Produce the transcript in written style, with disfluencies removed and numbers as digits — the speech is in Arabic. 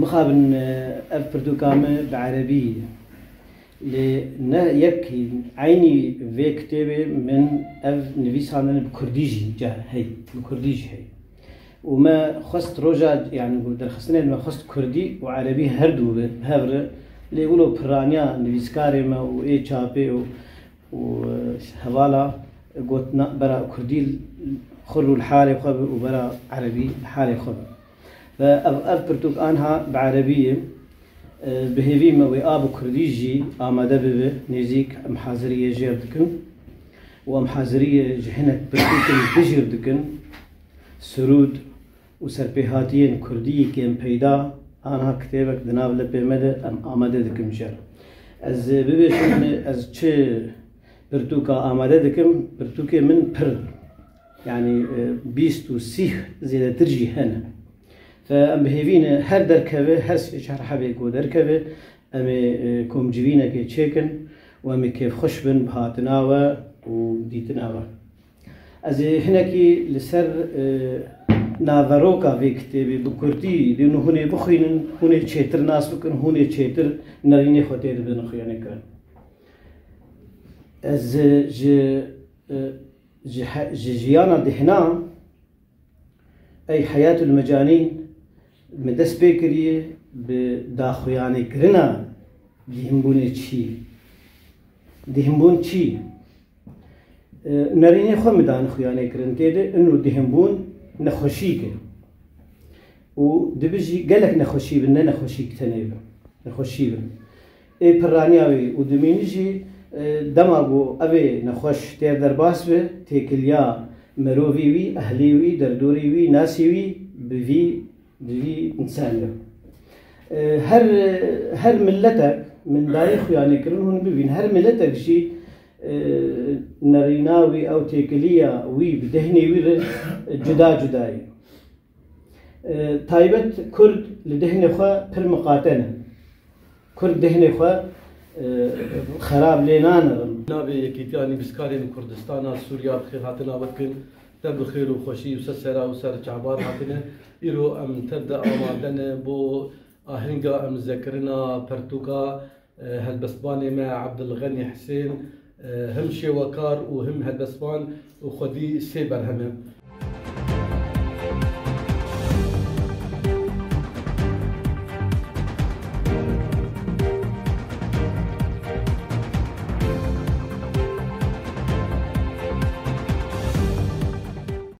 مخابن اف بردوكامه بعربية يكي عيني في كتابة من اف نفيسانه بكرديجي جا هي بكرديجي هي وما خست روجا يعني درخصنا ما خست كردي وعربي هردو بهبره اللي يقولوا برانيا نفيسكاري ما واي تشابي وهوالا قلتنا برا كردي خلوا الحالة خب وبرا عربي الحالة خب فأف برتوك أنها بعربية بهذي ما وآب كرديجي آماده به نزيك محاضرية جردكن ومحاضرية جهنك برتوك بجردكن سرود وسربيهاتين كردي كم بيدا أنها كتابك دناب لبمدة آماده دكم جر از ببیشم از چه برتوکا آماده دکم برتوکه من پر يعني 20 و 30 زيادة ترجي هنا فأم بهيفين هر دركبه هر شرحه بيكو دركبه أمي كوم جبينه كي تشيكن وأمي كيف خشبن بهاتناوه وديتناوه از هنا كي لسر نافروكا في كتابي بكردي لأنه هنا بخينن هنا تشيتر ناس بكن هنا تشيتر نريني خوتير بين خيانة كان از جيانا دهنا أي حياة المجانين مدس بكريه بداخياني كرنا دهمبون تشي دهمبون تشي نريني خو مدان خيانة كرن تيده إنه دهمبون نخوشيك ودبجي قالك نخوشي بنا نخوشيك تنيبا نخوشي بنا اي برانياوي ودمينجي دماغو ابي نخوش تير درباس به تيكليا مروفي وي اهلي وي دردوري وي ناسي وي بفي انسان هر ملتك من دايخ يعني كرنهم ببين هر ملتك شي نريناوي او تيكليا وي بدهني وي جداي تايبت كرد لدهن خوا پر مقاتنه كرد دهن خوا خراب لينان نابي يكيتاني بسكاري من كردستان سوريا بخير هاتنا بكن تب بخير وخوشي وسسرا وسر جعبار هاتنا إيرو أم تبدأ آمادن بو آهنگا أم ذكرنا برتوكا هالبسباني مع عبد الغني حسين هم شوكار وهم هالبسبان وخدي سيبر هم